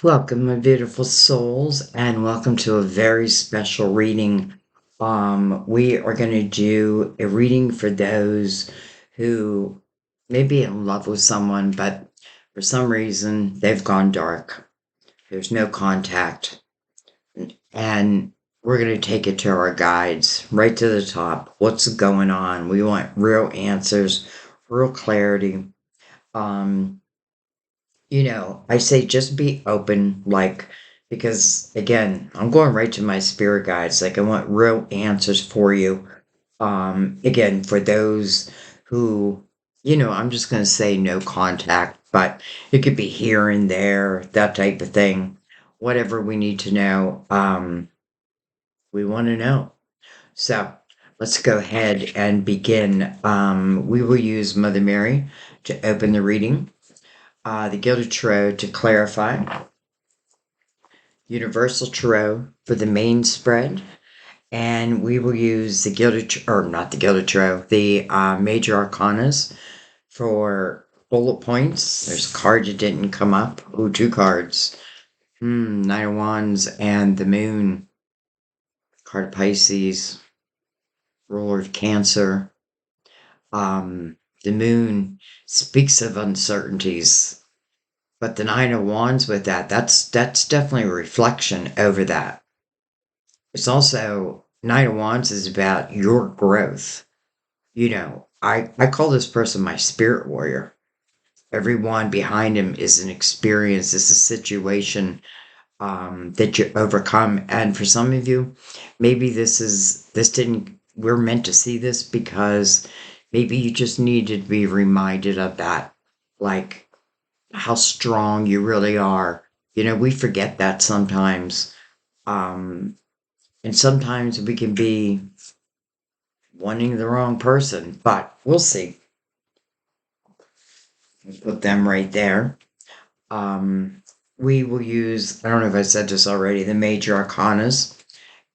Welcome, my beautiful souls, and welcome to a very special reading. We are going to do a reading for those who may be in love with someone, but for some reason they've gone dark. There's no contact. And we're going to take it to our guides right to the top. What's going on? We want real answers, real clarity. Um, I say just be open, because again, I'm going right to my spirit guides. Like, I want real answers for you. Again, for those who, I'm just going to say no contact, but it could be here and there, that type of thing. Whatever we need to know, we want to know. So let's go ahead and begin. We will use Mother Mary to open the reading, the Gilded Tarot to clarify, Universal Tarot for the main spread, and we will use the or not the Gilded Tarot, the Major Arcanas for bullet points. There's a card that didn't come up. Ooh, two cards. Nine of Wands and the Moon. Card of Pisces, ruler of Cancer. The Moon speaks of uncertainties, but the Nine of Wands with that's definitely a reflection over that. It's also, Nine of Wands is about your growth. I call this person my spirit warrior. Everyone behind him is an experience, is a situation that you overcome. And for some of you, maybe we're meant to see this because maybe you just needed to be reminded of that, like how strong you really are. We forget that sometimes. Um, and sometimes we can be wanting the wrong person, but we'll see. Put them right there. Um, we will use, I don't know if I said this already, the major arcanas,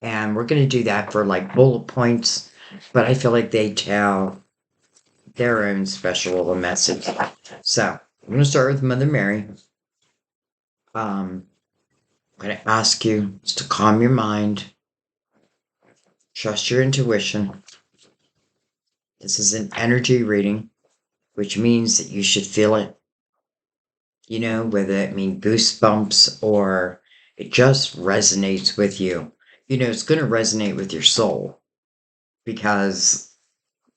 and we're going to do that for like bullet points, but I feel like they tell their own special little message. So I'm going to start with Mother Mary. I'm going to ask you just to calm your mind, trust your intuition. This is an energy reading, which means that you should feel it, whether it means goosebumps or it just resonates with you. It's going to resonate with your soul because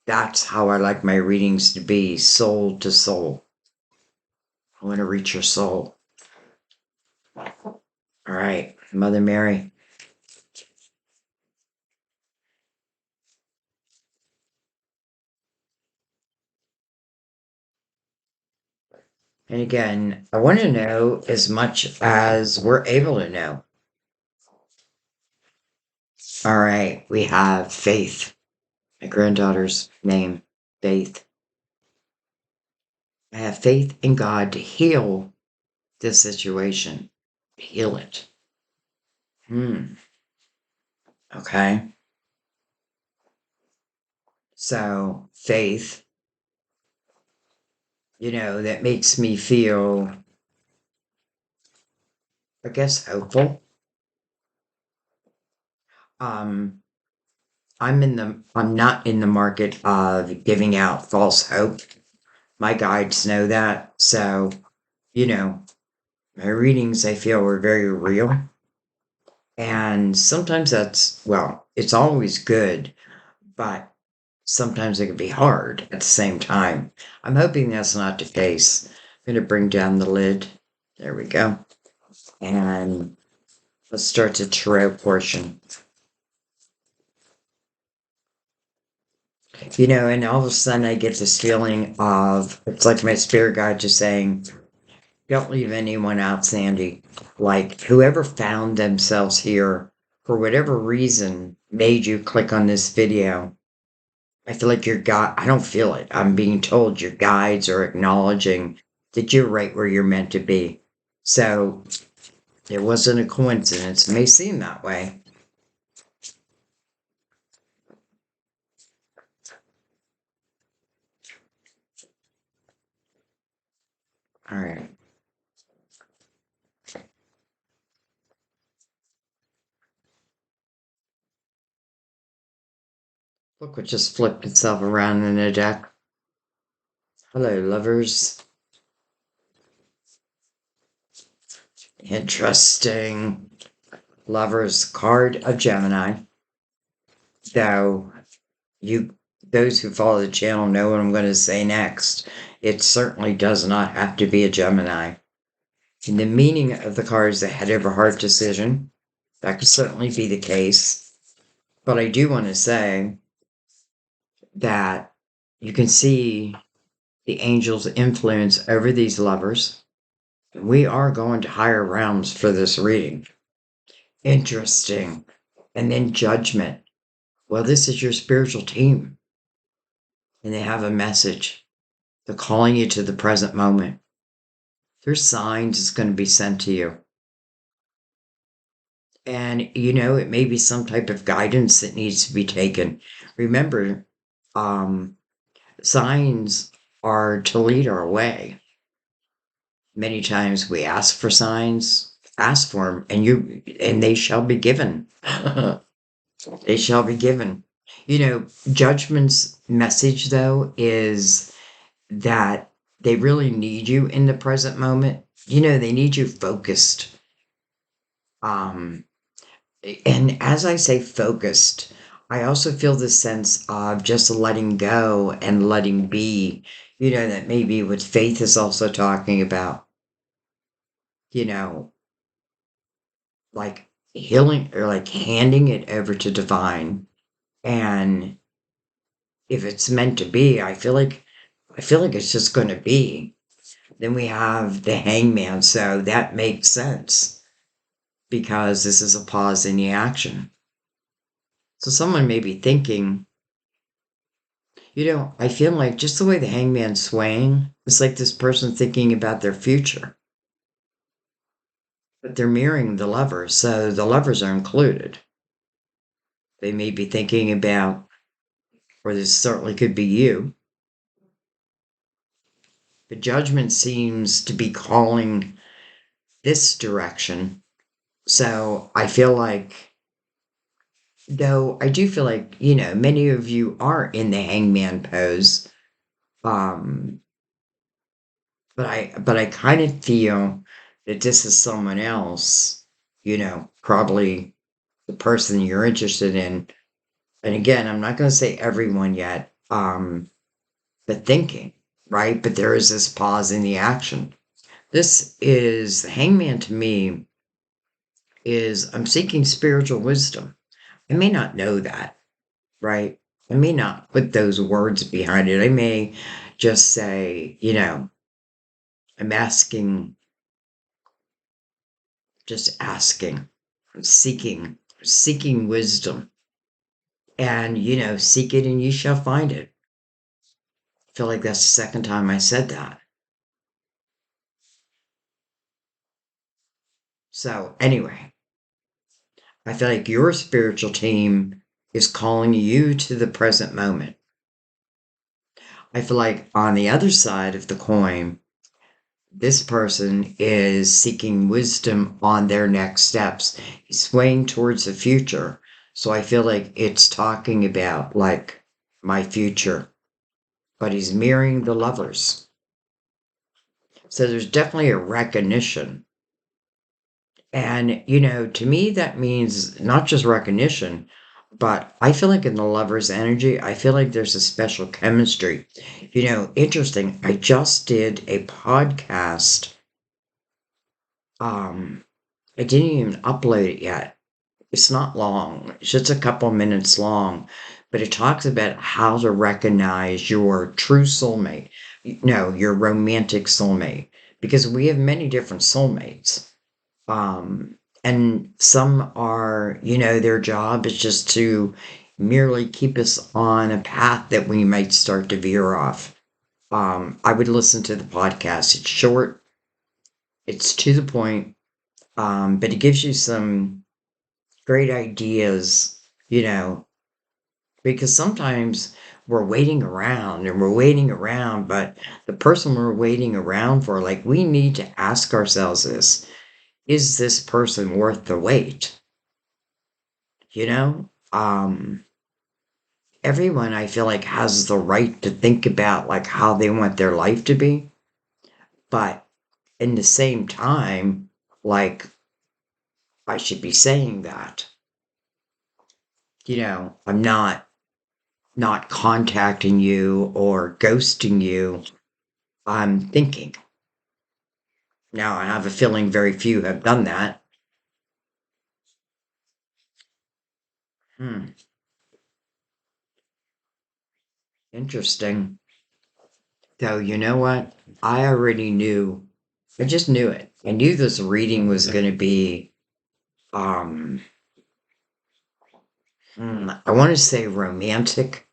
that's how I like my readings to be, soul to soul. I want to reach your soul. All right, Mother Mary. And again, I want to know as much as we're able to know. All right, we have Faith, my granddaughter's name, Faith. I have faith in God to heal this situation, heal it. Okay. So faith, that makes me feel, I guess, hopeful. Um, I'm not in the market of giving out false hope. My guides know that. So, you know, my readings I feel are very real. And sometimes it's always good, but sometimes it can be hard at the same time. I'm hoping that's not the case. I'm going to bring down the lid. There we go. And let's start the tarot portion. And all of a sudden I get this feeling of, it's like my spirit guide just saying, don't leave anyone out, Sandy. Like, whoever found themselves here, for whatever reason, made you click on this video. I feel like I don't feel it. I'm being told your guides are acknowledging that you're right where you're meant to be. So it wasn't a coincidence. It may seem that way. All right. Look what just flipped itself around in the deck. Hello, lovers. Interesting. Lovers card of Gemini. Though you those who follow the channel know what I'm going to say next. It certainly does not have to be a Gemini. And the meaning of the card is the head of a heart decision. That could certainly be the case. But I do want to say that you can see the angel's influence over these lovers. We are going to higher realms for this reading. Interesting. And then judgment. Well, this is your spiritual team, and they have a message. They're calling you to the present moment. There's signs it's going to be sent to you. And, it may be some type of guidance that needs to be taken. Remember, signs are to lead our way. Many times we ask for signs, ask for them, and they shall be given. They shall be given. Judgment's message, though, is that they really need you in the present moment. They need you focused. Um, and as I say focused, I also feel the sense of just letting go and letting be, that maybe what faith is also talking about, you know, like healing or like handing it over to divine. And if it's meant to be, I feel like it's just going to be. Then we have the hangman, so that makes sense because this is a pause in the action. So someone may be thinking, I feel like just the way the hangman's swaying, it's like this person thinking about their future. But they're mirroring the lovers, so the lovers are included. They may be thinking about, or this certainly could be you, but judgment seems to be calling this direction. So I feel like, though I do feel like, many of you are in the hangman pose. Um, but I kind of feel that this is someone else, probably the person you're interested in. And again, I'm not going to say everyone yet, but thinking, right? But there is this pause in the action. This is the hangman to me is I'm seeking spiritual wisdom. I may not know that, right? I may not put those words behind it. I may just say, I'm asking, just asking, seeking wisdom. And, seek it and you shall find it. I feel like that's the second time I said that. So, anyway, I feel like your spiritual team is calling you to the present moment. I feel like on the other side of the coin, this person is seeking wisdom on their next steps. He's swaying towards the future. So I feel like it's talking about like my future, but he's mirroring the lovers. So there's definitely a recognition. And, to me, that means not just recognition, but I feel like in the lover's energy, I feel like there's a special chemistry. Interesting. I just did a podcast. I didn't even upload it yet. It's not long. It's just a couple minutes long, but it talks about how to recognize your true soulmate. No, your romantic soulmate, because we have many different soulmates. Um, and some are, their job is just to merely keep us on a path that we might start to veer off. I would listen to the podcast. It's short, it's to the point, but it gives you some great ideas, because sometimes we're waiting around and we're waiting around, but the person we're waiting around for, like, we need to ask ourselves this: is this person worth the wait? You know? Um, everyone I feel like has the right to think about like how they want their life to be, but in the same time, like I should be saying that, I'm not contacting you or ghosting you. I'm thinking. Now I have a feeling very few have done that. Hmm, interesting. So you know what? I already knew. I just knew it. I knew this reading was going to be um I want to say romantic,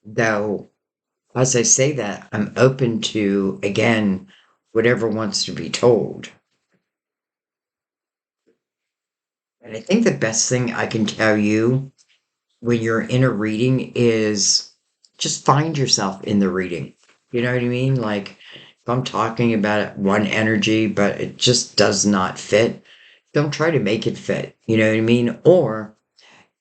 though as I say that, I'm open to, again, whatever wants to be told. And I think the best thing I can tell you when you're in a reading is just find yourself in the reading. You know what I mean? Like, if I'm talking about one energy, but it just does not fit, don't try to make it fit. You know what I mean? Or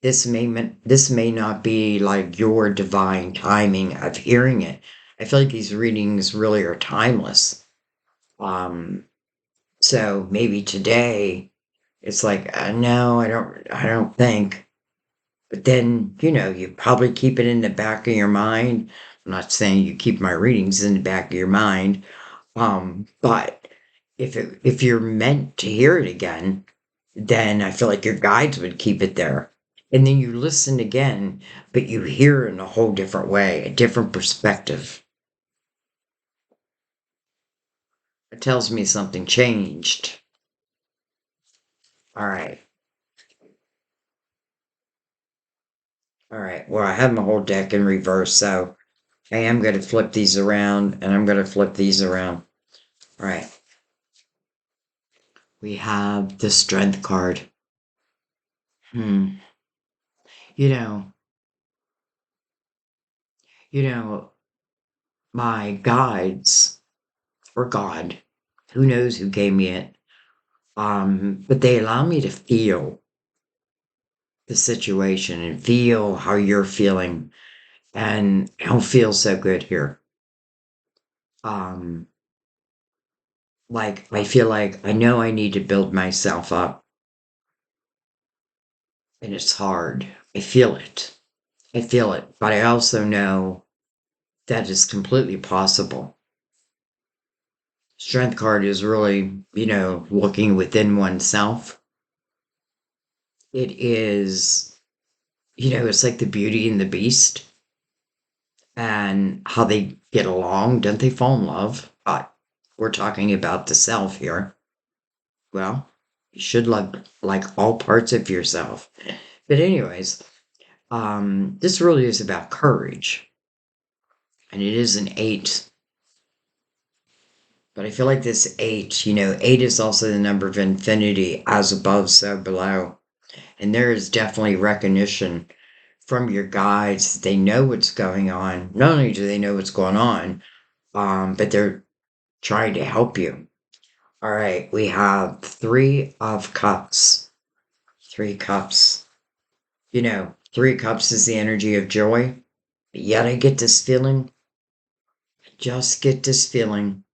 this may not be like your divine timing of hearing it. I feel like these readings really are timeless. Um, so maybe today it's like, no, I don't think. But then, you probably keep it in the back of your mind. I'm not saying you keep my readings in the back of your mind. But if you're meant to hear it again, then I feel like your guides would keep it there. And then you listen again, but you hear in a whole different way, a different perspective. It tells me something changed. All right. All right. Well, I have my whole deck in reverse, so I am going to flip these around and I'm going to flip these around. All right. We have the strength card. Hmm. You know, you know, my guides or God, who knows who gave me it. But they allow me to feel the situation and feel how you're feeling. And I don't feel so good here. Um, like I feel like I know I need to build myself up and it's hard. I feel it. I feel it. But I also know that is completely possible. Strength card is really, looking within oneself. It is, it's like the beauty and the beast and how they get along. Don't they fall in love? But we're talking about the self here. Well, you should love like all parts of yourself. But anyways, this really is about courage. And it is an eight. But I feel like this eight, eight is also the number of infinity, as above, so below. And there is definitely recognition from your guides that they know what's going on. Not only do they know what's going on, but they're trying to help you. All right, we have three of cups. Three cups. Three cups is the energy of joy. But yet I get this feeling, I just get this feeling,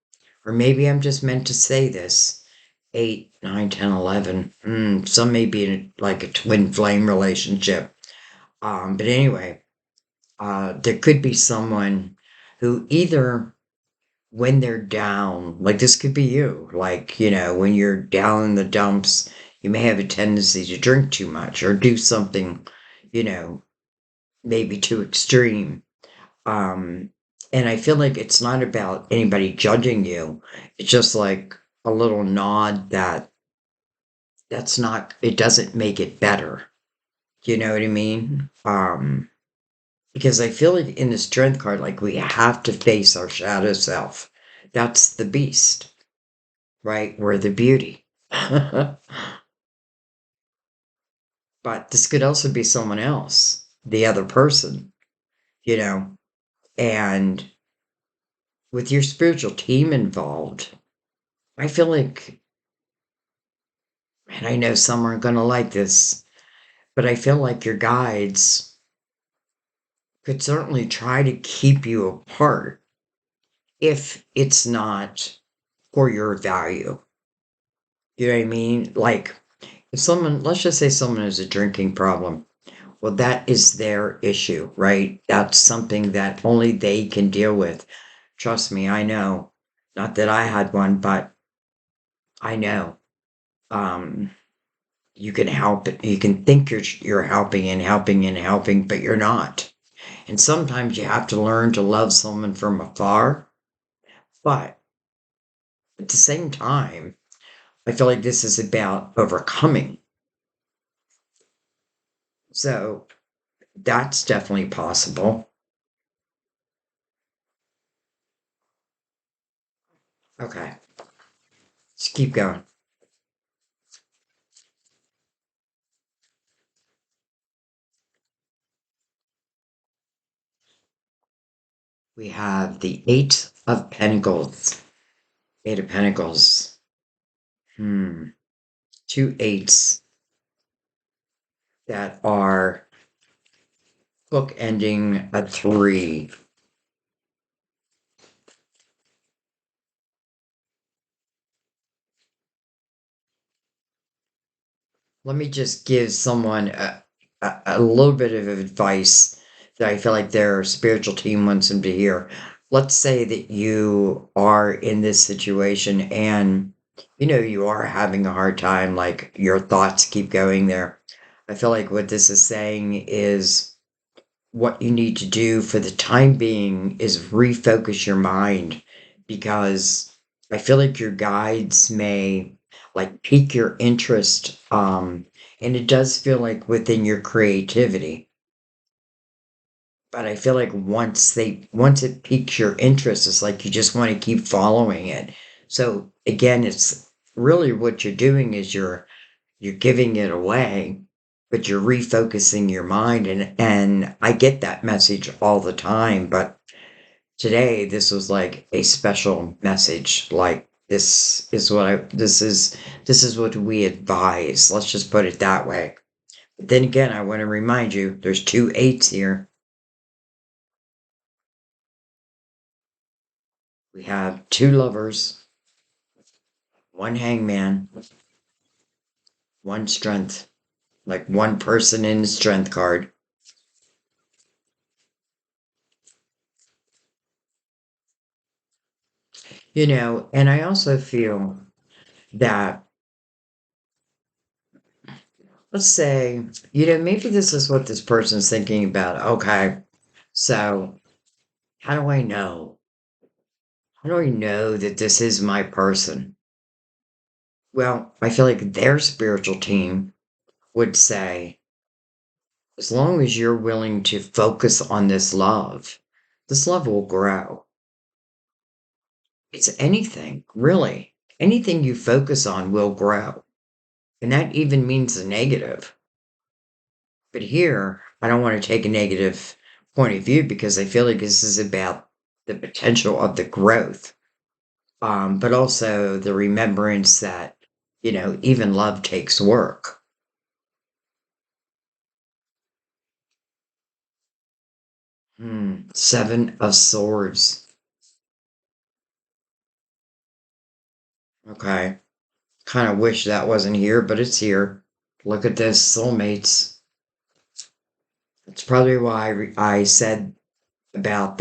or maybe I'm just meant to say this. 8, 9, 10, 11. Some may be in like a twin flame relationship. But anyway, there could be someone who either when they're down, like this could be you, like, when you're down in the dumps, you may have a tendency to drink too much or do something, you know, maybe too extreme. Um, and I feel like it's not about anybody judging you. It's just like a little nod that that's not, it doesn't make it better. You know what I mean? Because I feel like in the strength card, like we have to face our shadow self. That's the beast, right? We're the beauty. But this could also be someone else, the other person, you know? And with your spiritual team involved, I feel like And I know some aren't going to like this, but I feel like your guides could certainly try to keep you apart if it's not for your value. You know what I mean? Like, if someone, let's just say someone has a drinking problem, well, that is their issue, right? That's something that only they can deal with. Trust me, I know. Not that I had one, but I know. Um, you can help it. You can think you're helping and helping and helping, but you're not. And sometimes you have to learn to love someone from afar. But at the same time, I feel like this is about overcoming. So that's definitely possible. Okay, let's keep going. We have the Eight of Pentacles. Eight of Pentacles. Hmm. Two eights that are bookending a three. Let me just give someone a little bit of advice that I feel like their spiritual team wants them to hear. Let's say that you are in this situation and you are having a hard time, like your thoughts keep going there. I feel like what this is saying is what you need to do for the time being is refocus your mind because I feel like your guides may like pique your interest and it does feel like within your creativity, but I feel like once it piques your interest it's like you just want to keep following it. So again, it's really what you're doing is you're giving it away, but you're refocusing your mind, and I get that message all the time, but today this was like a special message. Like this is what we advise. Let's just put it that way. But then again, I want to remind you there's two eights here. We have two lovers, one hangman, one strength, like one person in the strength card. And I also feel that, let's say, maybe this is what this person's thinking about. Okay, so how do I know? How do I know that this is my person? Well, I feel like their spiritual team would say, as long as you're willing to focus on this love will grow. It's anything, really. Anything you focus on will grow. And that even means the negative. But here, I don't want to take a negative point of view because I feel like this is about the potential of the growth, but also the remembrance that, even love takes work. Seven of Swords. Okay. Kind of wish that wasn't here, but it's here. Look at this, Soulmates. That's probably why I said about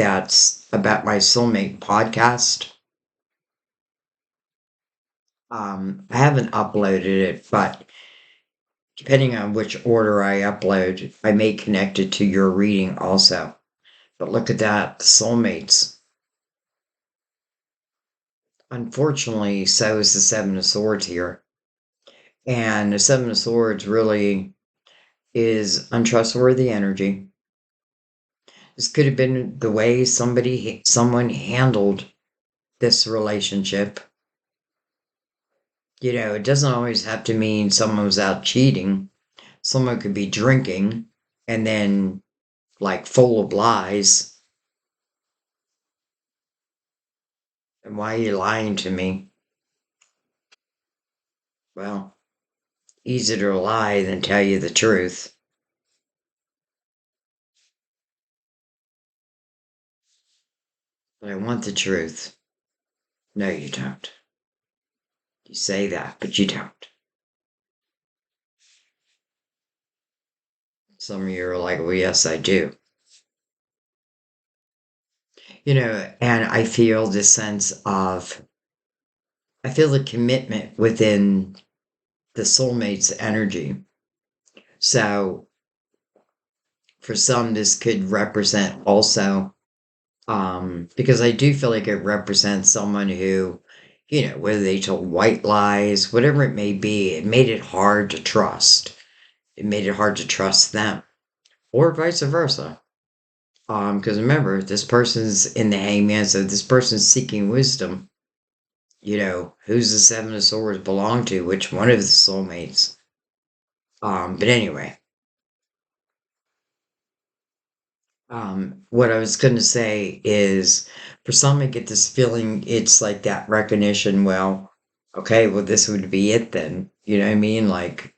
about my soulmate podcast. I haven't uploaded it, but depending on which order I upload, I may connect it to your reading also. But look at that, soulmates. Unfortunately, so is the Seven of Swords here. And the Seven of Swords really is untrustworthy energy. This could have been the way someone handled this relationship. It doesn't always have to mean someone was out cheating. Someone could be drinking and then like full of lies. And why are you lying to me? Well, easier to lie than tell you the truth. But I want the truth. No, you don't. You say that, but you don't. Some of you are like, well, yes, I do. And I feel this sense of, I feel the commitment within the soulmates energy. So for some, this could represent also, because I do feel like it represents someone who, whether they told white lies, whatever it may be, it made it hard to trust. It made it hard to trust them, or vice versa. Because remember, this person's in the hangman, so this person's seeking wisdom. Who's the Seven of Swords belong to? Which one of the soulmates? But anyway, what I was going to say is, for some, I get this feeling it's like that recognition. Well, okay, well, this would be it then. You know what I mean? Like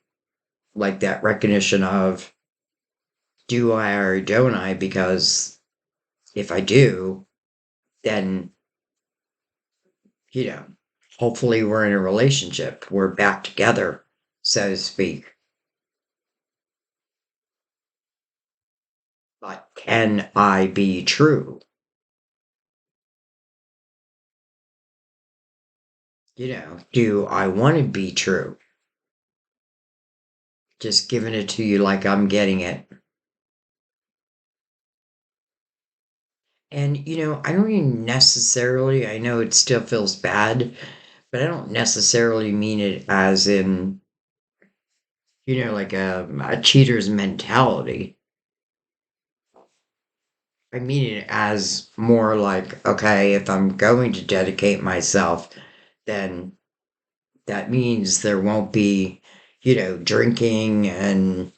that recognition of, do I or don't I? Because if I do, then you know, hopefully we're in a relationship. We're back together, so to speak. But can I be true? Do I want to be true? Just giving it to you like I'm getting it. And, I don't even necessarily, I know it still feels bad, but I don't necessarily mean it as in, like a cheater's mentality. I mean it as more like, okay, if I'm going to dedicate myself, then that means there won't be, drinking and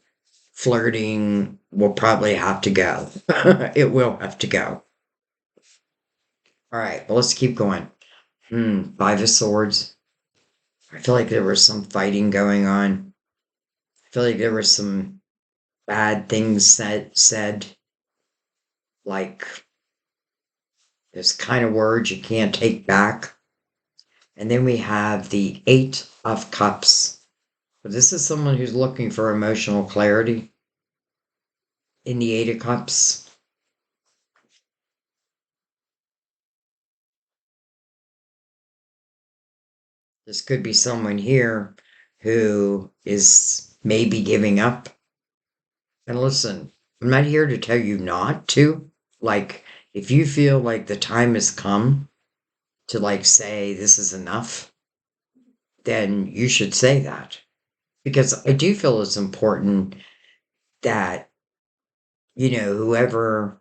flirting will probably have to go. It will have to go. All right, well, let's keep going. Five of Swords. I feel like there was some fighting going on. I feel like there were some bad things said, like this kind of words you can't take back. And then we have the Eight of Cups. So this is someone who's looking for emotional clarity in the Eight of Cups. This could be someone here who is maybe giving up. And listen, I'm not here to tell you not to. Like, if you feel like the time has come to, like, say this is enough, then you should say that. Because I do feel it's important that, whoever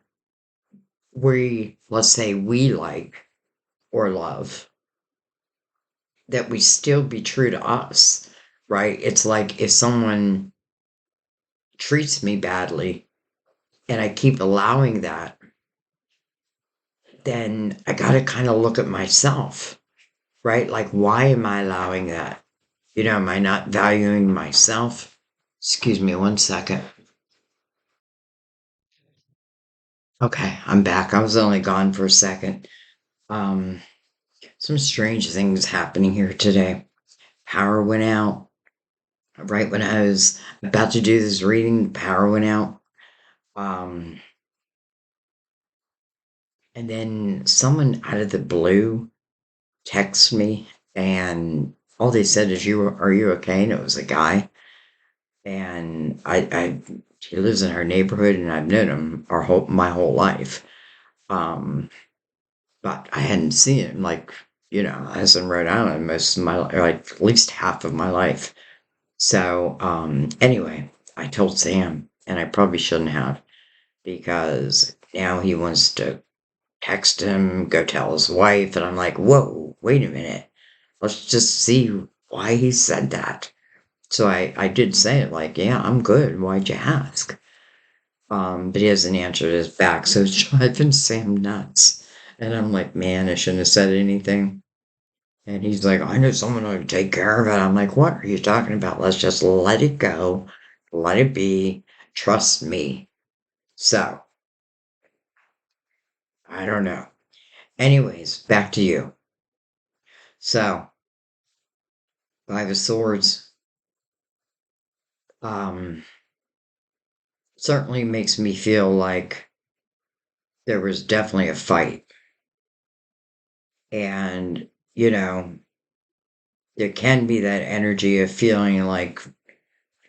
let's say we like or love, that we still be true to us, right? It's like if someone treats me badly and I keep allowing that, then I got to kind of look at myself, right? Like, why am I allowing that? Am I not valuing myself? Excuse me one second. Okay, I'm back. I was only gone for a second. Um, some strange things happening here today. Power went out right when I was about to do this reading. Power went out. Um, and then someone out of the blue texted me, and all they said is, Are you okay?" And it was a guy, and he lives in our neighborhood, and I've known him my whole life. Um, but I hadn't seen him like, as in Rhode Island most of my life, like at least half of my life. So, anyway, I told Sam, and I probably shouldn't have, because now he wants to text him, go tell his wife, and I'm like, whoa, wait a minute. Let's just see why he said that. So I did say it, like, yeah, I'm good. Why'd you ask? But he hasn't answered his back, so it's driving Sam nuts. And I'm like, man, I shouldn't have said anything. And he's like, I know someone who can take care of it. I'm like, what are you talking about? Let's just let it go. Let it be. Trust me. So, I don't know. Anyways, back to you. So, Five of Swords, um, certainly makes me feel like there was definitely a fight. And, you know, there can be that energy of feeling like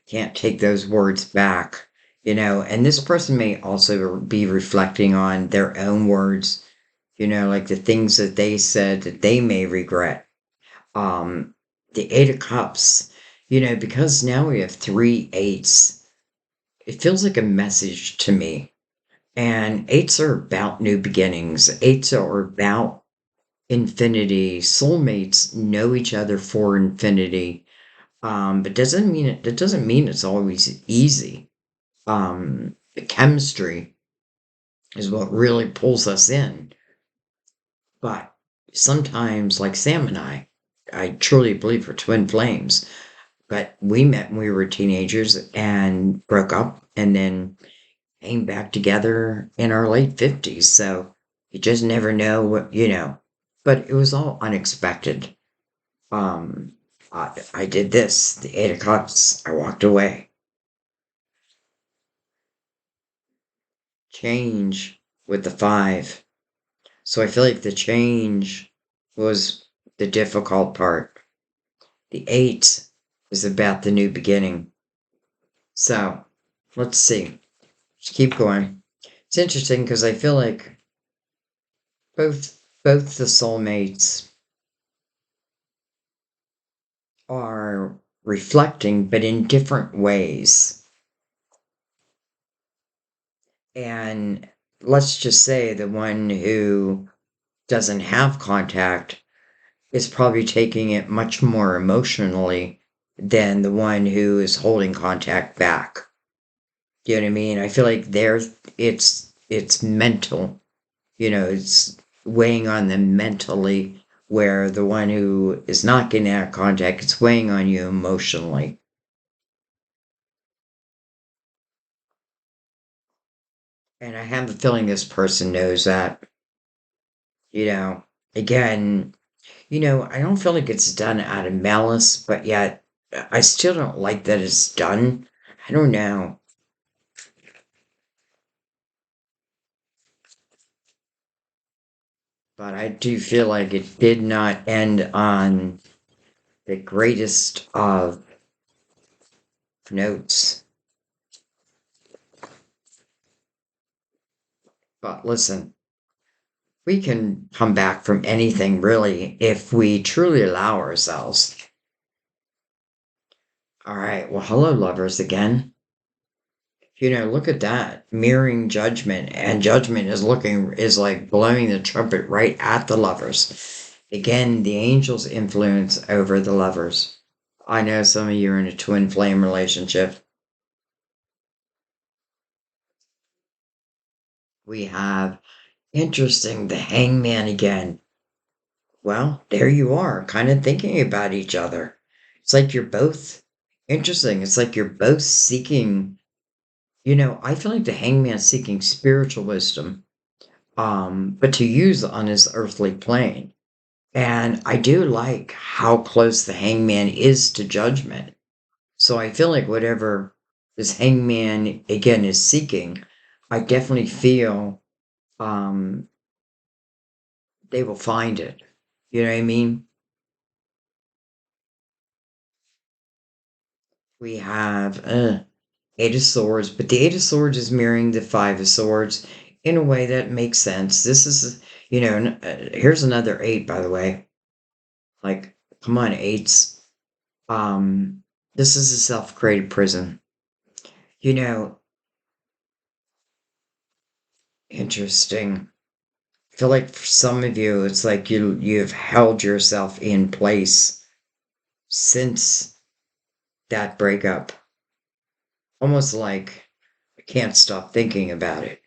can't take those words back, and this person may also be reflecting on their own words, like the things that they said that they may regret. Um, the Eight of Cups, because now we have three eights, it feels like a message to me. And eights are about new beginnings. Eights are about infinity. Soulmates know each other for infinity. But that doesn't mean it's always easy. The chemistry is what really pulls us in. But sometimes, like Sam and I truly believe we're twin flames. But we met when we were teenagers and broke up and then came back together in our late 50s. So you just never know what. But it was all unexpected. Um, I did this, the Eight of Cups. I walked away. Change with the five. So I feel like the change was the difficult part. The eight is about the new beginning. So let's see. Just keep going. It's interesting because I feel like both the soulmates are reflecting, but in different ways. And let's just say the one who doesn't have contact is probably taking it much more emotionally than the one who is holding contact back. You know what I mean? I feel like it's mental. It's weighing on them mentally, where the one who is not getting that contact, it's weighing on you emotionally. And I have the feeling this person knows that, you know, again, I don't feel like it's done out of malice, but yet I still don't like that it's done. I don't know. But I do feel like it did not end on the greatest of notes. But listen, we can come back from anything really if we truly allow ourselves. All right, well, hello, lovers, again. Look at that mirroring judgment, and judgment is like blowing the trumpet right at the lovers. Again, the angels' influence over the lovers. I know some of you are in a twin flame relationship. We have interesting the hangman again. Well, there you are, kind of thinking about each other. It's like you're both interesting. It's like you're both seeking, I feel like the hangman's seeking spiritual wisdom, but to use on this earthly plane. And I do like how close the hangman is to judgment. So I feel like whatever this hangman again is seeking, I definitely feel um they will find it. You know what I mean? We have Eight of Swords, but the Eight of Swords is mirroring the Five of Swords in a way that makes sense. This is, here's another eight, by the way. Like, come on, eights. This is a self-created prison. You know, Interesting. I feel like for some of you, it's like you've held yourself in place since that breakup. Almost like I can't stop thinking about it.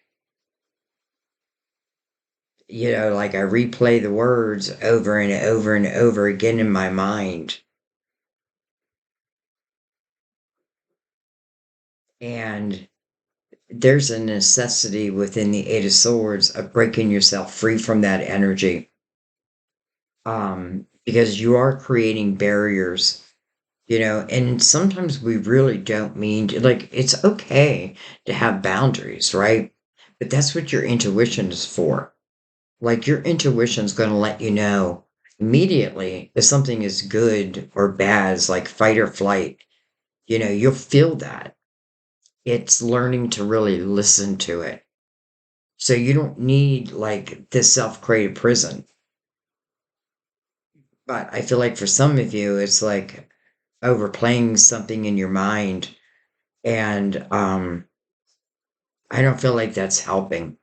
like I replay the words over and over and over again in my mind. And there's a necessity within the Eight of Swords of breaking yourself free from that energy. Because you are creating barriers, and sometimes we really don't mean to, like, it's okay to have boundaries, right? But that's what your intuition is for. Like, your intuition's going to let you know immediately if something is good or bad, it's like fight or flight. You'll feel that. It's learning to really listen to it. So you don't need like this self-created prison. But I feel like for some of you, it's like overplaying something in your mind. And I don't feel like that's helping,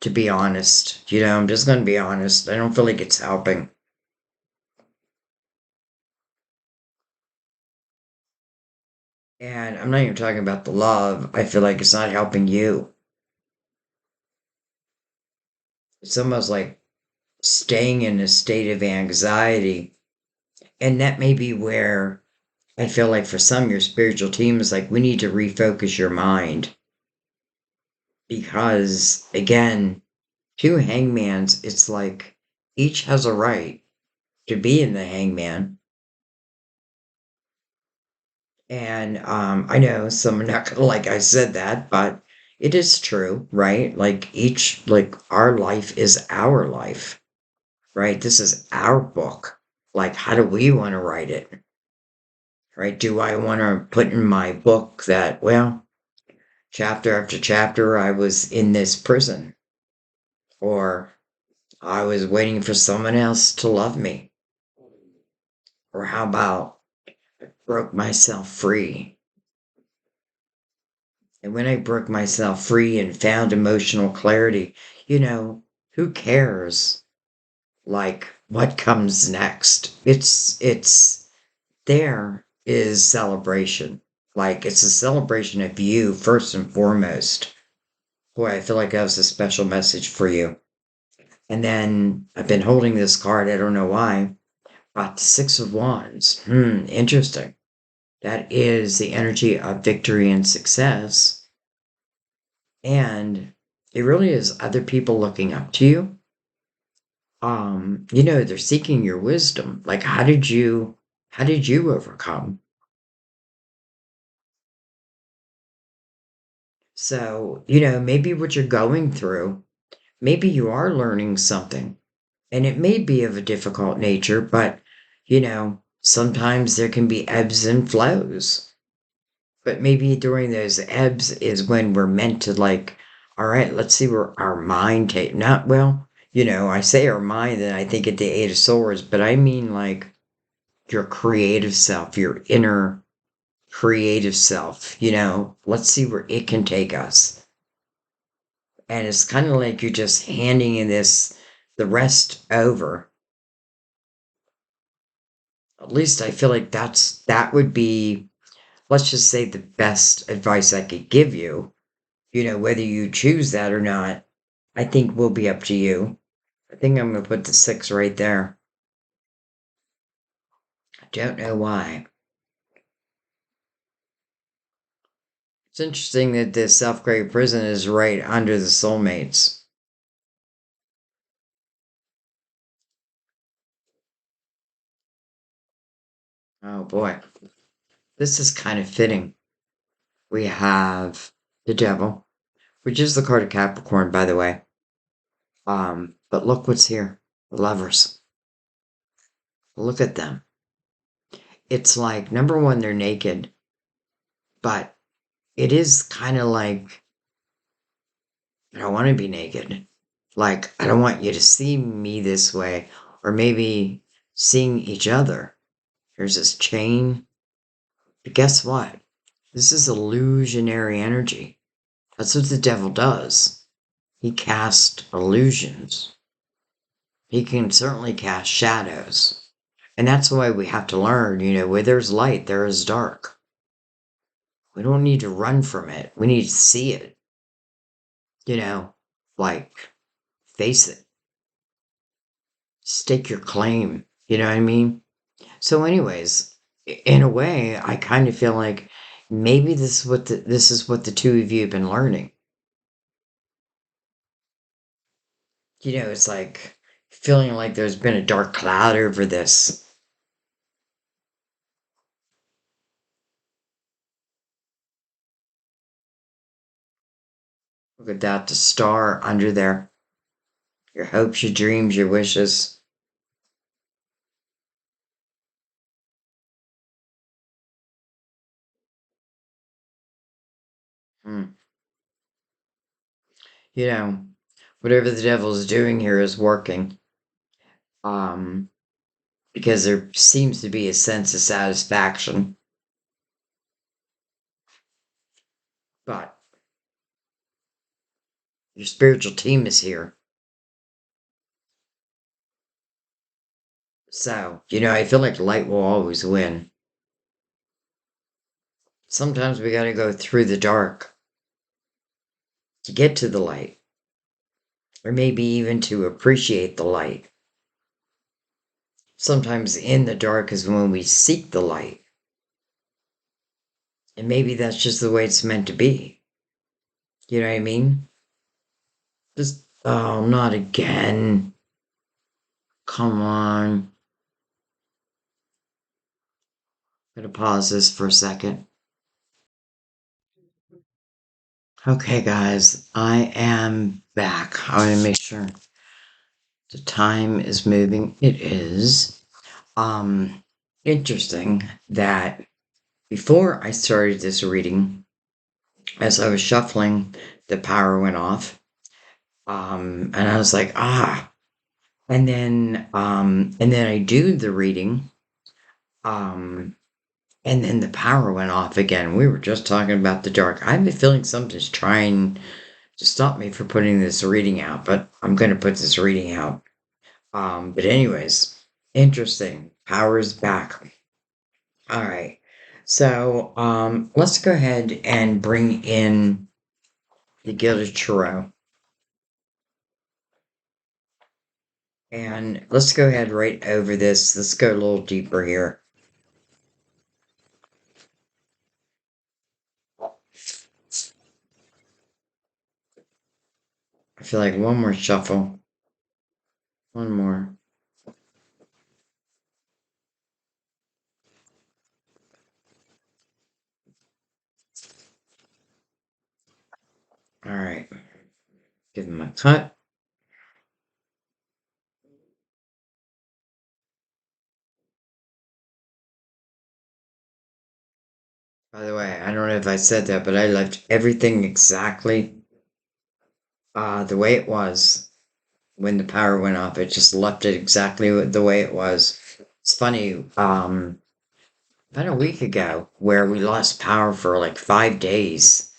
to be honest. I'm just going to be honest. I don't feel like it's helping. And I'm not even talking about the love. I feel like it's not helping you. It's almost like staying in a state of anxiety. And that may be where I feel like for some, your spiritual team is like, we need to refocus your mind. Because again, two hangmans, it's like each has a right to be in the hangman. And I know some are not gonna like I said that, but it is true, right? Like our life is our life, right? This is our book. Like, how do we want to write it? Right? Do I want to put in my book that, well, chapter after chapter, I was in this prison, or I was waiting for someone else to love me, or how about broke myself free? And when I broke myself free and found emotional clarity, who cares? Like, what comes next? It's there is celebration. Like, it's a celebration of you first and foremost. Boy, I feel like that was a special message for you. And then I've been holding this card, I don't know why, but the Six of Wands. Interesting. That is the energy of victory and success. And it really is other people looking up to you. They're seeking your wisdom. Like, how did you overcome? So, maybe what you're going through, maybe you are learning something. And it may be of a difficult nature, but, sometimes there can be ebbs and flows. But maybe during those ebbs is when we're meant to, like, all right, let's see where our mind take. Not, well, I say our mind, and I think at the Eight of Swords, but I mean like your creative self, your inner creative self. Let's see where it can take us. And it's kind of like you're just handing in the rest over. At least I feel like that would be, let's just say, the best advice I could give you. Whether you choose that or not, I think will be up to you. I think I'm going to put the six right there. I don't know why. It's interesting that the self-created prison is right under the soulmates. Oh boy. This is kind of fitting. We have the devil, which is the card of Capricorn, by the way. But look what's here. The lovers. Look at them. It's like, number one, they're naked, but it is kind of like, I don't want to be naked. Like, I don't want you to see me this way, or maybe seeing each other. There's this chain. But guess what? This is illusionary energy. That's what the devil does. He casts illusions. He can certainly cast shadows. And that's why we have to learn, where there's light, there is dark. We don't need to run from it. We need to see it, you know, like face it. stake your claim. You know what I mean? So, anyways, in a way, I kind of feel like maybe this is what the two of you have been learning. You know, it's like feeling like there's been a dark cloud over this. Look at that, the star under there. Your hopes, your dreams, your wishes. Hmm. You know, whatever the devil's doing here is working. Um, because there seems to be a sense of satisfaction. But your spiritual team is here. So, you know, I feel like light will always win. Sometimes we gotta go through the dark to get to the light, or maybe even to appreciate the light. Sometimes in the dark is when we seek the light, and maybe that's just the way it's meant to be. You know what I mean? Just, oh, not again. Come on. I'm gonna pause this for a second. Okay, guys, I am back. I want to make sure the time is moving. It is. Um, Interesting that before I started this reading, as I was shuffling, the power went off. And I was like, ah. And then I do the reading. Um, and then the power went off again. We were just talking about the dark. I have a feeling something's trying to stop me from putting this reading out, but I'm going to put this reading out. But anyways, interesting. Power's back. All right. So, let's go ahead and bring in the Gilded Tarot. And let's go ahead right over this. Let's go a little deeper here. I feel like one more shuffle. One more. All right. Give them a cut. By the way, I don't know if I said that, but I left everything exactly the way it was when the power went off. It just left it exactly the way it was. It's funny. About a week ago, where we lost power for like 5 days,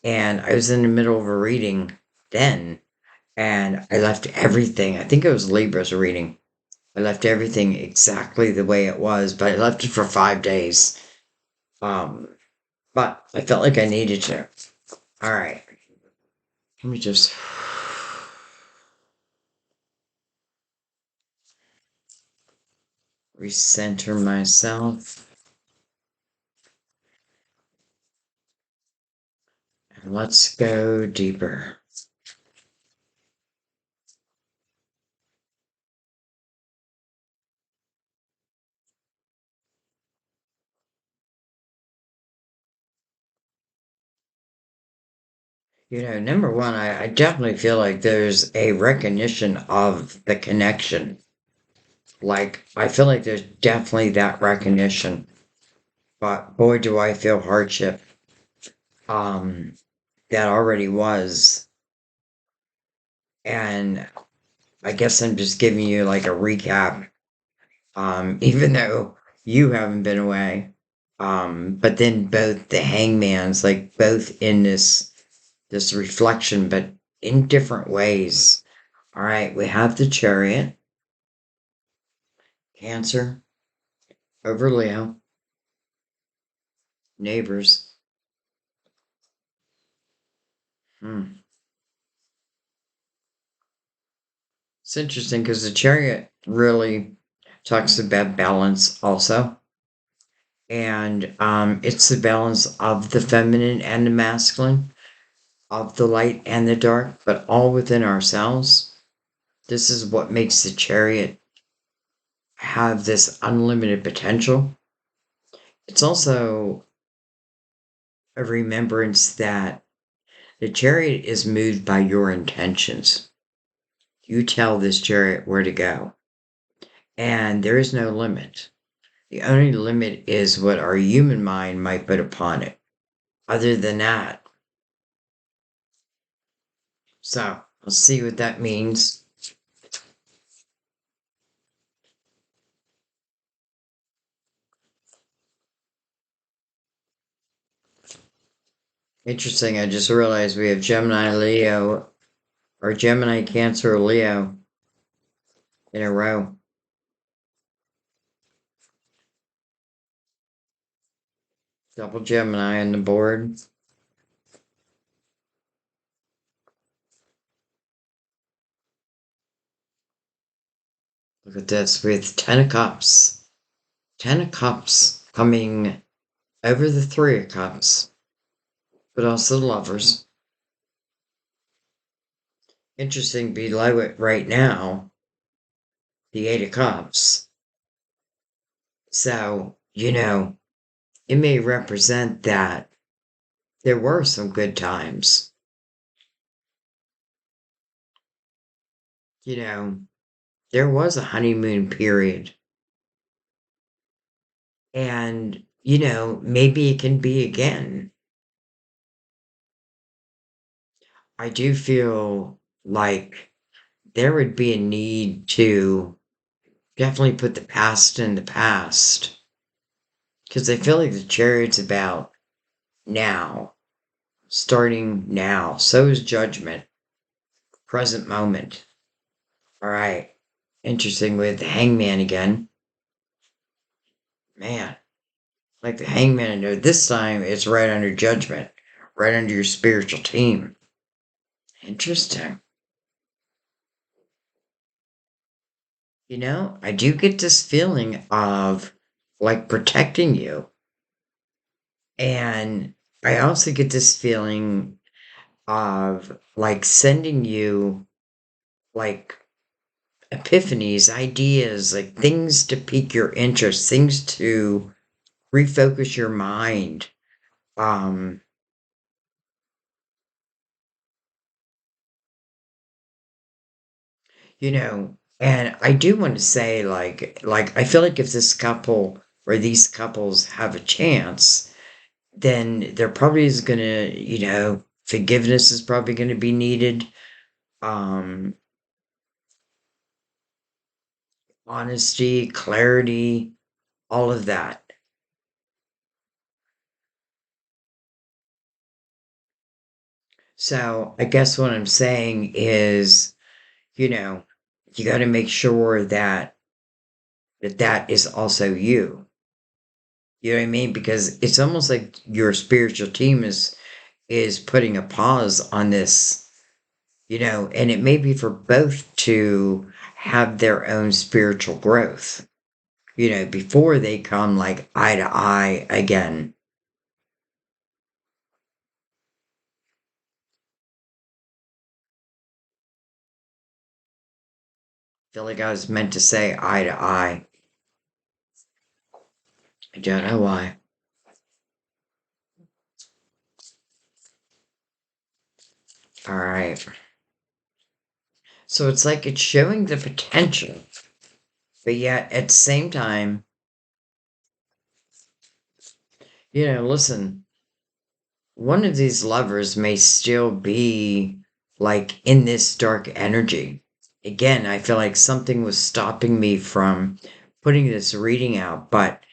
and I was in the middle of a reading then, and I left everything. I think it was Libra's reading. I left everything exactly the way it was, but I left it for 5 days. Um, but I felt like I needed to. All right, let me just recenter myself, and let's go deeper. You know, number one, I definitely feel like there's a recognition of the connection. Like, I feel like there's definitely that recognition. But boy, do I feel hardship. Um, that already was. And I guess I'm just giving you like a recap. Even though you haven't been away. But then both the hangmans, like both in this reflection, but in different ways. All right, we have the chariot, Cancer, over Leo, neighbors. Hmm. It's interesting because the chariot really talks about balance also. And it's the balance of the feminine and the masculine, of the light and the dark, but all within ourselves. This is what makes the chariot have this unlimited potential. It's also a remembrance that the chariot is moved by your intentions. You tell this chariot where to go, and there is no limit. The only limit is what our human mind might put upon it. Other than that, so let's see what that means. Interesting. I just realized we have Gemini, Leo, or Gemini, Cancer, Leo in a row. Double Gemini on the board. Look at this with 10 of Cups. 10 of Cups coming over the 3 of Cups, but also the Lovers. Interesting below it right now, the 8 of Cups. So, it may represent that there were some good times. You know, there was a honeymoon period. And, maybe it can be again. I do feel like there would be a need to definitely put the past in the past. Because I feel like the chariot's about now, starting now. So is judgment, present moment. All right. Interesting with the hangman again. Man, like the hangman, I know this time it's right under judgment, right under your spiritual team. Interesting. I do get this feeling of like protecting you. And I also get this feeling of like sending you like epiphanies, ideas, like things to pique your interest, things to refocus your mind. Um, and I do want to say like I feel like if this couple or these couples have a chance, then there probably is gonna, forgiveness is probably gonna be needed. Um, Honesty, clarity, all of that. So I guess what I'm saying is, you know, you got to make sure that is also you. You know what I mean? Because it's almost like your spiritual team is putting a pause on this, and it may be for both to have their own spiritual growth, before they come like eye to eye again. I feel like I was meant to say eye to eye. I don't know why. All right. So it's like it's showing the potential, but yet at the same time, listen, one of these lovers may still be like in this dark energy. Again, I feel like something was stopping me from putting this reading out, but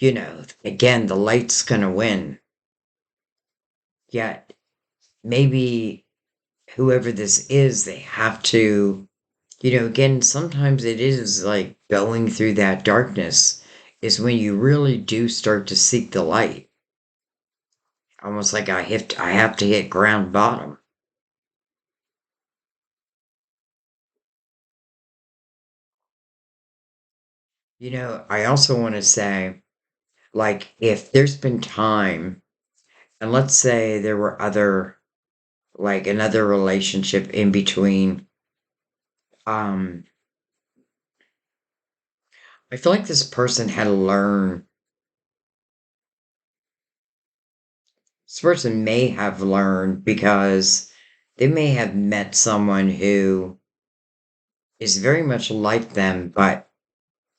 again, the light's gonna win. Yet maybe whoever this is, they have to, again, sometimes it is like going through that darkness is when you really do start to seek the light. Almost like I have to hit ground bottom. I also want to say, like, if there's been time, and let's say there were like, another relationship in between, um, I feel like this person had to learn, this person may have learned because they may have met someone who is very much like them, but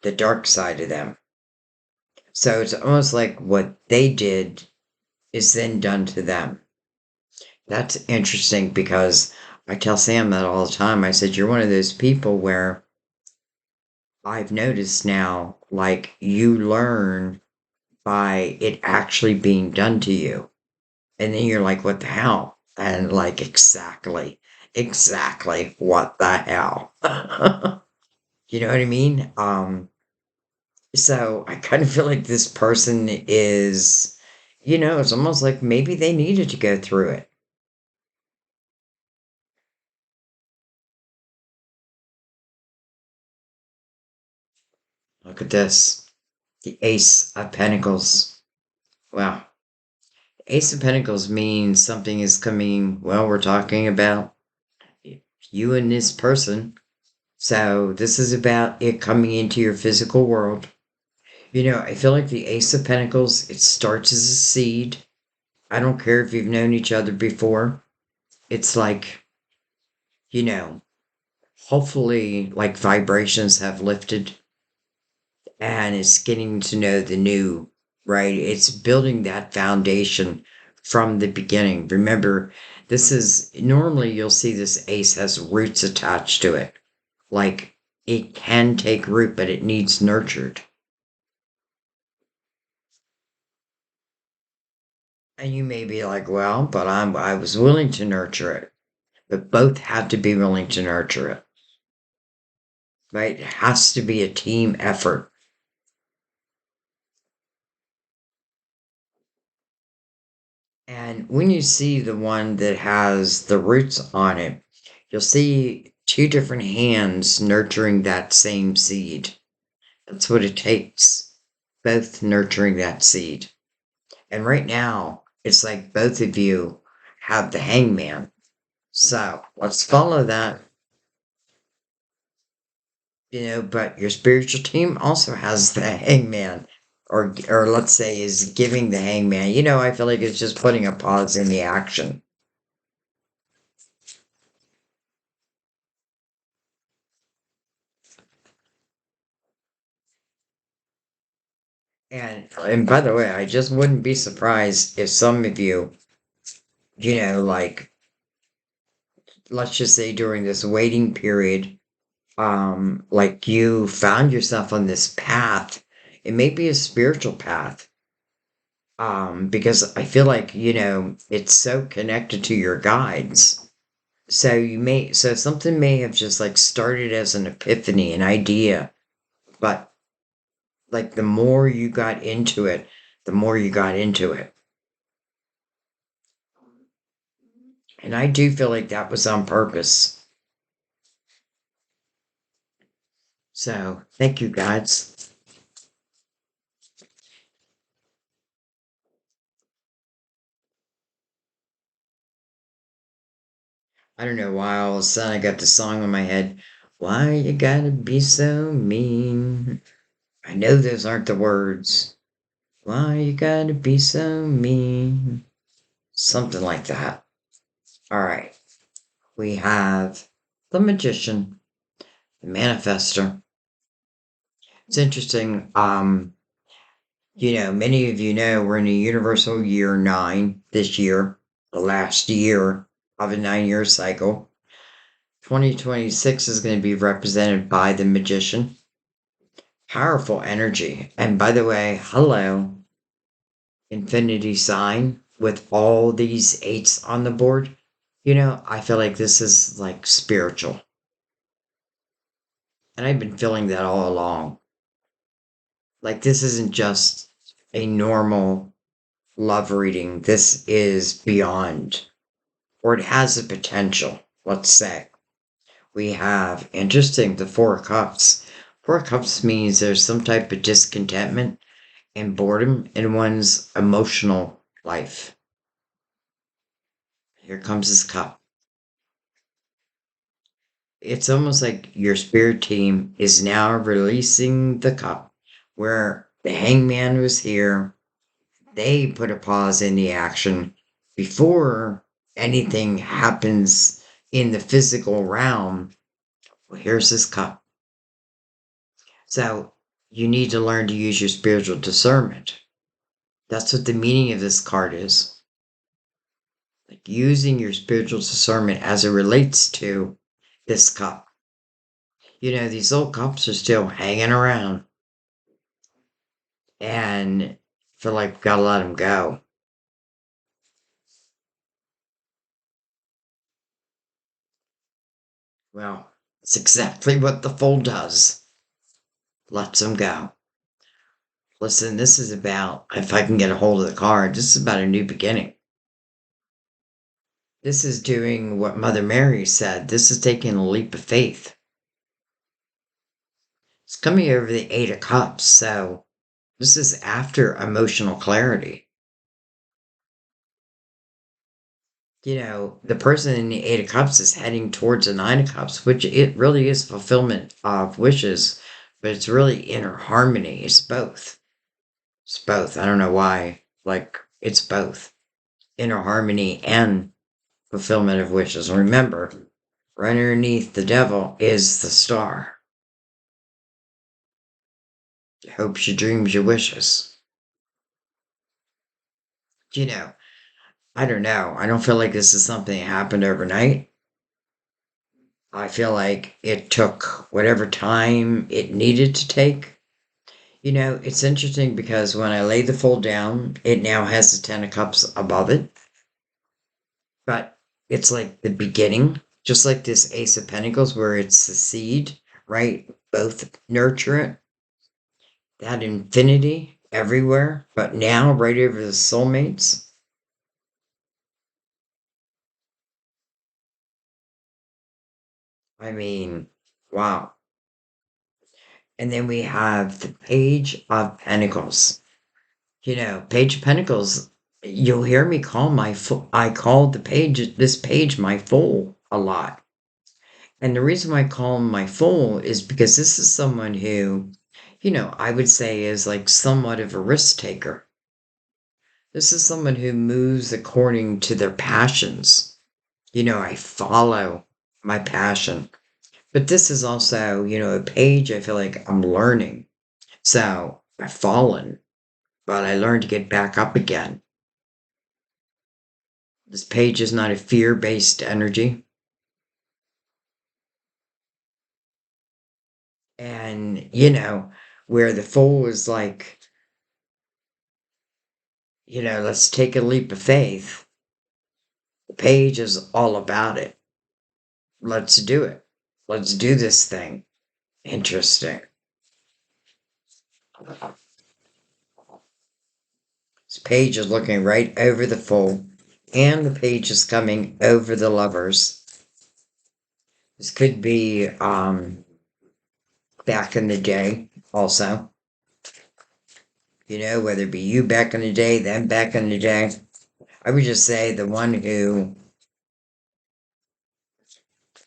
the dark side of them. So it's almost like what they did is then done to them. That's interesting because I tell Sam that all the time. I said, you're one of those people where I've noticed now, like, you learn by it actually being done to you. And then you're like, what the hell? And like, exactly what the hell? You know what I mean? So I kind of feel like this person is, it's almost like maybe they needed to go through it. Look at this. The Ace of Pentacles. Wow. Ace of Pentacles means something is coming, well, we're talking about you and this person. So this is about it coming into your physical world. I feel like the Ace of Pentacles, it starts as a seed. I don't care if you've known each other before. It's like, you know, hopefully, like vibrations have lifted and it's getting to know the new, right? It's building that foundation from the beginning. Remember, this is normally you'll see this ace has roots attached to it. Like it can take root, but it needs nurtured. And you may be like, well, but I was willing to nurture it. But both have to be willing to nurture it, right? It has to be a team effort. And when you see the one that has the roots on it, you'll see two different hands nurturing that same seed. That's what it takes, both nurturing that seed. And right now, it's like both of you have the hangman. So let's follow that, but your spiritual team also has the hangman. Or let's say is giving the hangman. I feel like it's just putting a pause in the action. And by the way, I just wouldn't be surprised if some of you, like let's just say during this waiting period, like you found yourself on this path. It may be a spiritual path. Because I feel like, it's so connected to your guides. So something may have just like started as an epiphany, an idea, but like the more you got into it, the more you got into it. And I do feel like that was on purpose. So thank you, guys. I don't know why all of a sudden I got the song in my head. Why you gotta be so mean? I know those aren't the words. Why you gotta be so mean? Something like that. All right. We have the magician, the manifester. It's interesting. Many of you know we're in a universal year 9 this year, the last year of a 9-year cycle. 2026 is going to be represented by the magician. Powerful energy. And by the way, hello, infinity sign with all these eights on the board. I feel like this is like spiritual. And I've been feeling that all along. Like, this isn't just a normal love reading. This is beyond, or it has the potential, let's say. We have, interesting, the Four of Cups. Four of Cups means there's some type of discontentment and boredom in one's emotional life. Here comes his cup. It's almost like your spirit team is now releasing the cup, where the hangman was here. They put a pause in the action before anything happens in the physical realm. Well, here's this cup. So you need to learn to use your spiritual discernment. That's what the meaning of this card is. Like using your spiritual discernment as it relates to this cup. You know, these old cups are still hanging around. And I feel like we've got to let them go. Well, it's exactly what the Fool does. Lets them go. Listen, this is about, if I can get a hold of the card, this is about a new beginning. This is doing what Mother Mary said. This is taking a leap of faith. It's coming over the Eight of Cups, so this is after emotional clarity. You know, the person in the Eight of Cups is heading towards the Nine of Cups, which it really is fulfillment of wishes, but it's really inner harmony. It's both. It's both. I don't know why. Like, it's both. Inner harmony and fulfillment of wishes. And remember, right underneath the devil is the star. Your hopes, your dreams, your wishes. You know, I don't know. I don't feel like this is something that happened overnight. I feel like it took whatever time it needed to take. You know, it's interesting because when I lay the fold down, it now has the Ten of Cups above it. But it's like the beginning, just like this Ace of Pentacles, where it's the seed, right? Both nurture it, that infinity everywhere. But now, right over the soulmates, I mean, wow. And then we have the Page of Pentacles. You know, Page of Pentacles, you'll hear me call I call this page my fool a lot. And the reason why I call him my fool is because this is someone who, you know, I would say is like somewhat of a risk taker. This is someone who moves according to their passions. You know, I follow my passion. But this is also, you know, a page I feel like I'm learning. So I've fallen, but I learned to get back up again. This page is not a fear based energy. And, you know, where the fool is like, you know, let's take a leap of faith. The page is all about it. Let's do it. Let's do this thing. Interesting. This page is looking right over the fool, and the page is coming over the lovers. This could be back in the day, also. You know, whether it be you back in the day, them back in the day. I would just say the one who,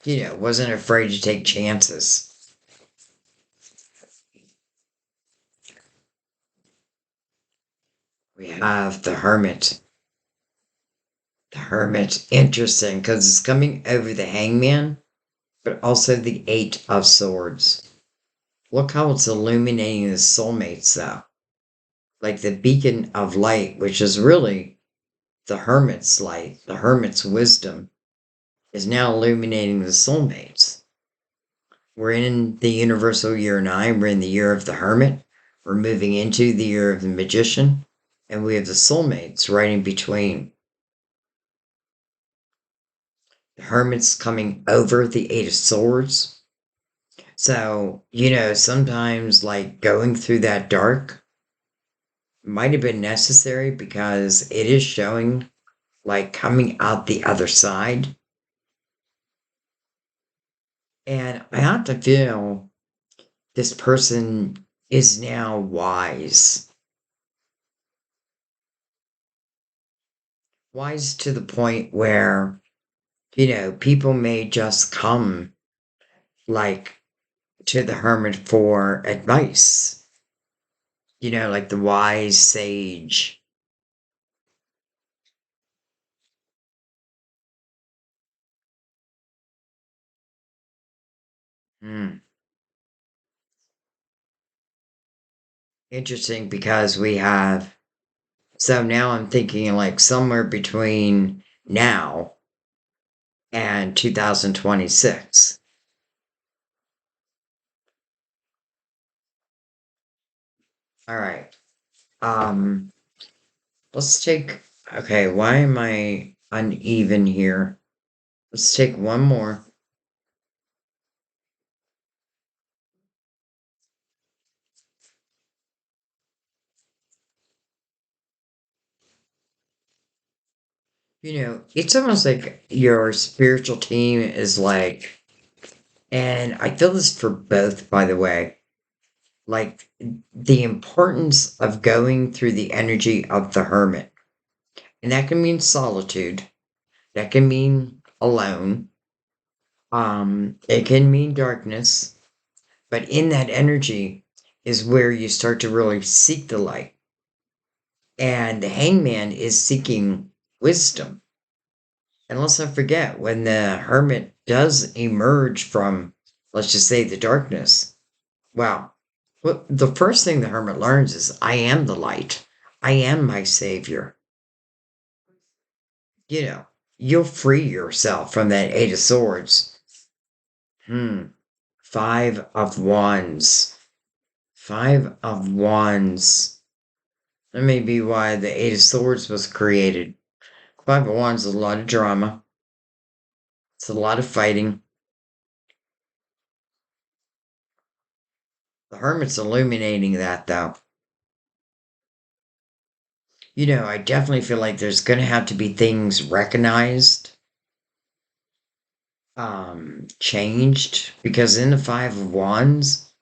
you know, wasn't afraid to take chances. We have the Hermit. The Hermit, interesting, because it's coming over the Hangman, but also the Eight of Swords. Look how it's illuminating the soulmates, though. Like the beacon of light, which is really the Hermit's light, the Hermit's wisdom, is now illuminating the soulmates. We're in the universal year 9, we're in the year of the Hermit, we're moving into the year of the Magician, and we have the soulmates right in between. The Hermit's coming over the Eight of Swords. So, you know, sometimes like going through that dark might have been necessary because it is showing like coming out the other side. And I have to feel this person is now wise. Wise to the point where, people may just come like to the hermit for advice, like the wise sage. Hmm. Interesting because we have, so now I'm thinking like somewhere between now and 2026. All right. Um, let's take, okay, why am I uneven here? Let's take one more. It's almost like your spiritual team is like, and I feel this for both, by the way, like the importance of going through the energy of the hermit. And that can mean solitude, that can mean alone, it can mean darkness, but in that energy is where you start to really seek the light. And the hangman is seeking wisdom. And let's not forget when the hermit does emerge from, let's just say, the darkness. Wow. Well, the first thing the hermit learns is I am the light. I am my savior. You know, you'll free yourself from that Eight of Swords. Hmm. Five of Wands. Five of Wands. That may be why the Eight of Swords was created. Five of Wands is a lot of drama. It's a lot of fighting. The Hermit's illuminating that, though. I definitely feel like there's going to have to be things recognized, changed, because in the Five of Wands,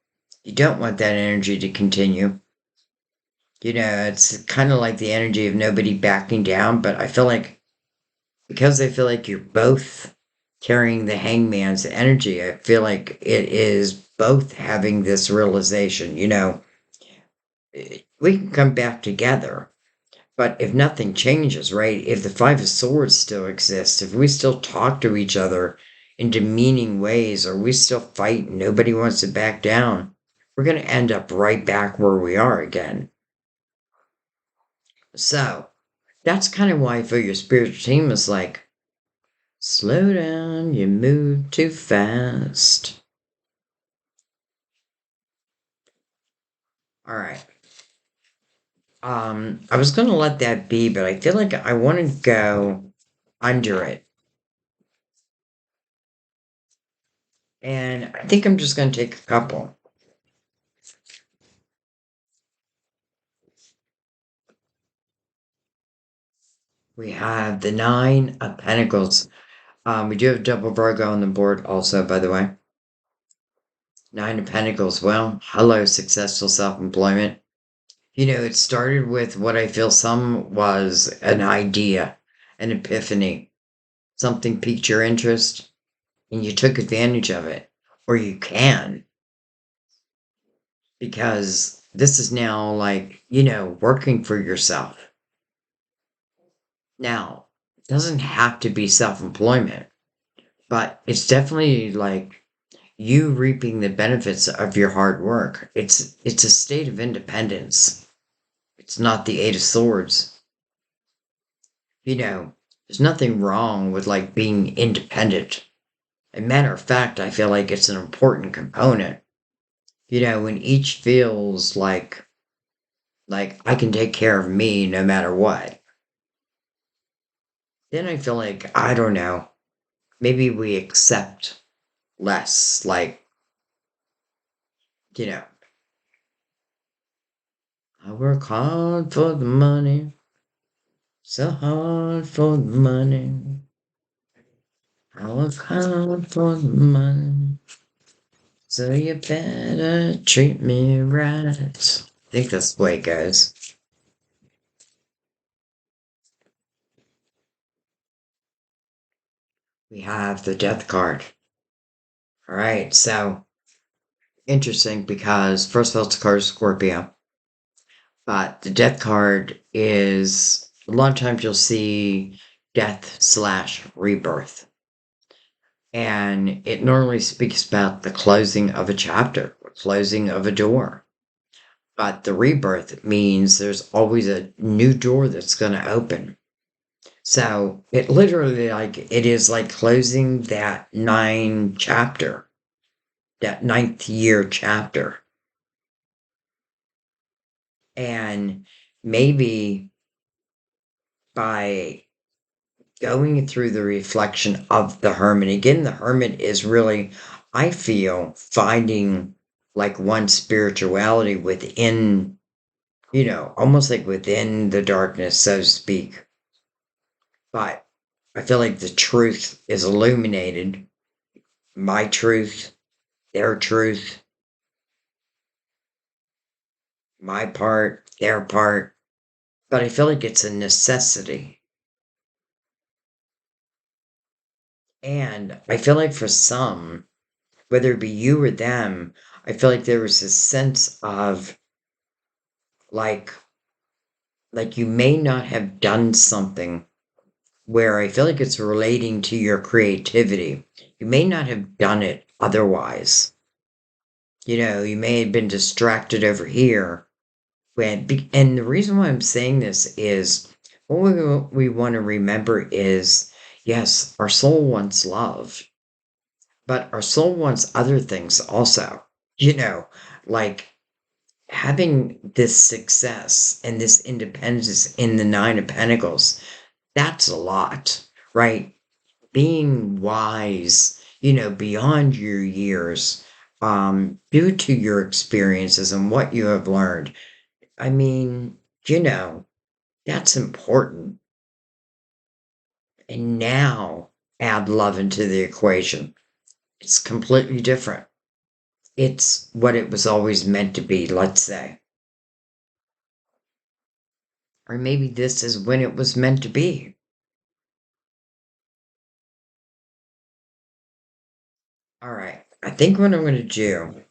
you don't want that energy to continue. It's kind of like the energy of nobody backing down, but I feel like because I feel like you're both carrying the hangman's energy, I feel like it is both having this realization, we can come back together. But if nothing changes, right? If the Five of Swords still exists, if we still talk to each other in demeaning ways, or we still fight and nobody wants to back down, we're going to end up right back where we are again. So that's kind of why I feel your spiritual team is like, slow down, you move too fast. All right. I was going to let that be, but I feel like I want to go under it. And I think I'm just going to take a couple. We have the Nine of Pentacles. We do have double Virgo on the board also, by the way. Nine of Pentacles. Well, hello, successful self-employment. It started with what I feel some was an idea, an epiphany. Something piqued your interest and you took advantage of it. Or you can, because this is now like, working for yourself. Now, it doesn't have to be self-employment, but it's definitely like you reaping the benefits of your hard work. It's a state of independence. It's not the Eight of Swords. There's nothing wrong with like being independent. As a matter of fact, I feel like it's an important component. When each feels like I can take care of me no matter what. Then I feel like I don't know. Maybe we accept less. Like, you know, I work hard for the money. So hard for the money. I work hard for the money. So you better treat me right. I think that's the way it goes. We have the death card. All right, so interesting because first of all, it's a card of Scorpio, but the death card is a lot of times you'll see death slash rebirth. And it normally speaks about the closing of a chapter, closing of a door. But the rebirth means there's always a new door that's going to open. So it literally it is like closing that that ninth year chapter. And maybe by going through the reflection of the hermit, again, the hermit is really, I feel, finding like one spirituality within, almost like within the darkness, so to speak. But I feel like the truth is illuminated, my truth, their truth, my part, their part. But I feel like it's a necessity. And I feel like for some, whether it be you or them, I feel like there was a sense of like you may not have done something where I feel like it's relating to your creativity. You may not have done it otherwise. You may have been distracted over here. And the reason why I'm saying this is what we want to remember is yes, our soul wants love, but our soul wants other things also. You know, like having this success and this independence in the Nine of Pentacles, that's a lot, right? Being wise, beyond your years, due to your experiences and what you have learned. I mean, that's important. And now add love into the equation. It's completely different. It's what it was always meant to be, let's say. Or maybe this is when it was meant to be. All right. I think what I'm going to do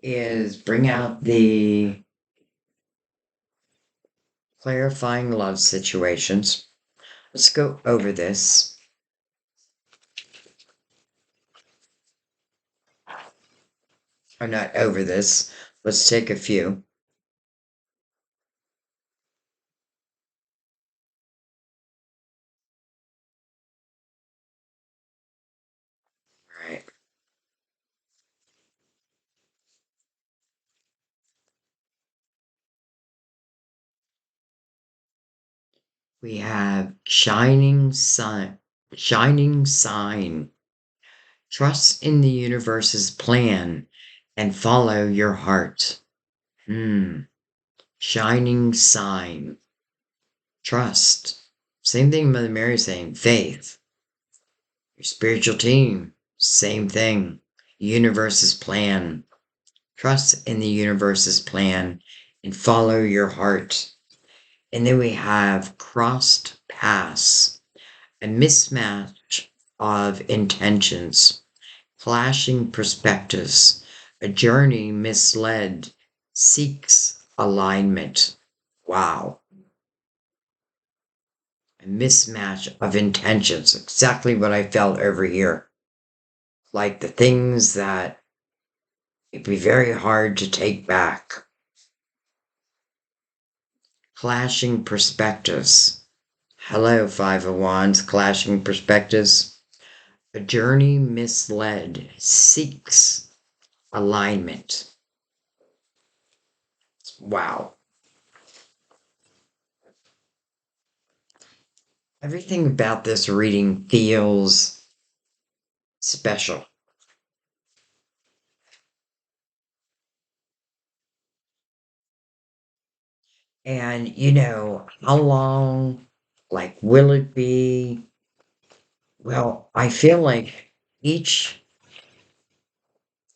is bring out the clarifying love situations. Let's go over this. Or not over this. Let's take a few. All right. We have shining sign. Trust in the universe's plan and follow your heart. Hmm. Shining sign. Trust. Same thing Mother Mary saying. Faith. Your spiritual team. Same thing. Universe's plan. Trust in the universe's plan and follow your heart. And then we have crossed paths, a mismatch of intentions, clashing perspectives, a journey misled, seeks alignment. Wow. A mismatch of intentions. Exactly what I felt over here. Like the things that it'd be very hard to take back. Clashing perspectives. Hello, Five of Wands, clashing perspectives. A journey misled seeks alignment. Wow. Everything about this reading feels special. And, how long, like, will it be? Well, I feel like each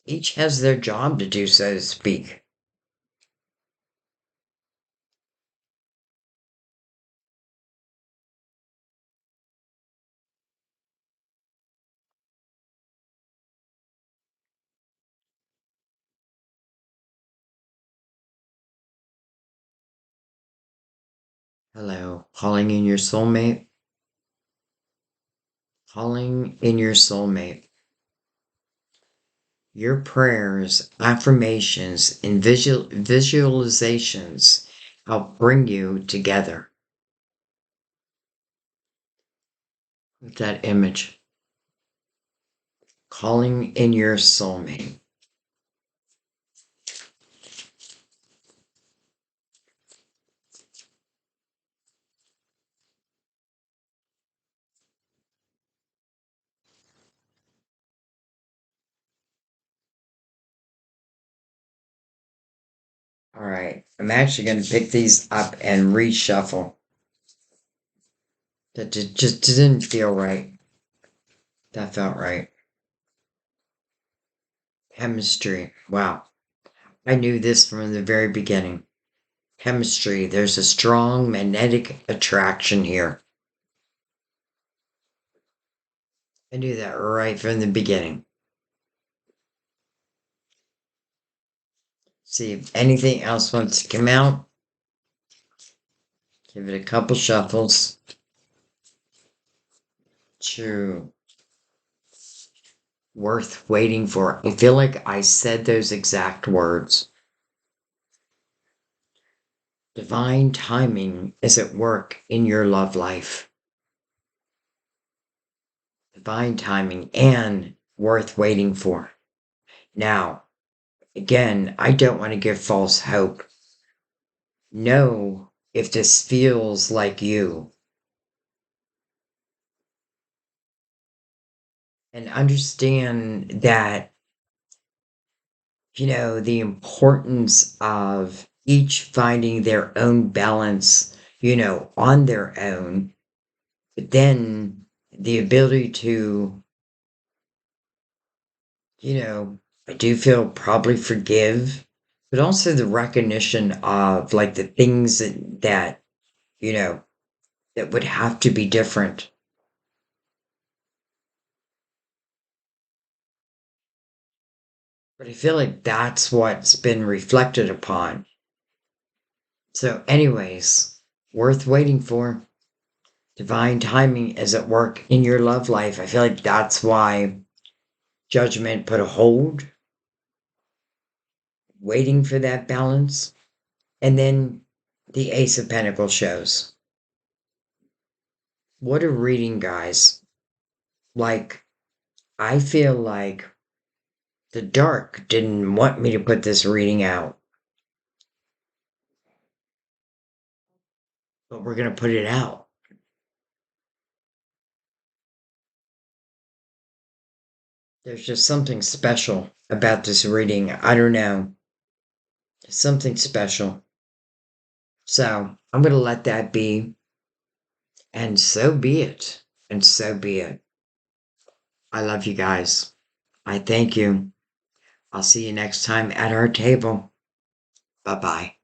Each has their job to do, so to speak. Hello, calling in your soulmate. Calling in your soulmate. Your prayers, affirmations, and visualizations help bring you together with that image. Calling in your soulmate. All right, I'm actually going to pick these up and reshuffle. That just didn't feel right. That felt right. Chemistry. Wow. I knew this from the very beginning. Chemistry. There's a strong magnetic attraction here. I knew that right from the beginning. See if anything else wants to come out. Give it a couple shuffles. True. Worth waiting for. I feel like I said those exact words. Divine timing is at work in your love life. Divine timing and worth waiting for. Now, again, I don't want to give false hope. Know if this feels like you. And understand that, the importance of each finding their own balance, on their own. But then the ability to, I do feel probably forgive, but also the recognition of like the things that you know, that would have to be different. But I feel like that's what's been reflected upon. So, anyways, worth waiting for. Divine timing is at work in your love life. I feel like that's why judgment put a hold, waiting for that balance. And then the Ace of Pentacles shows. What a reading, guys. Like, I feel like the dark didn't want me to put this reading out, but we're going to put it out. There's just something special about this reading. I don't know. Something special. So I'm going to let that be. And so be it. And so be it. I love you guys. I thank you. I'll see you next time at our table. Bye bye.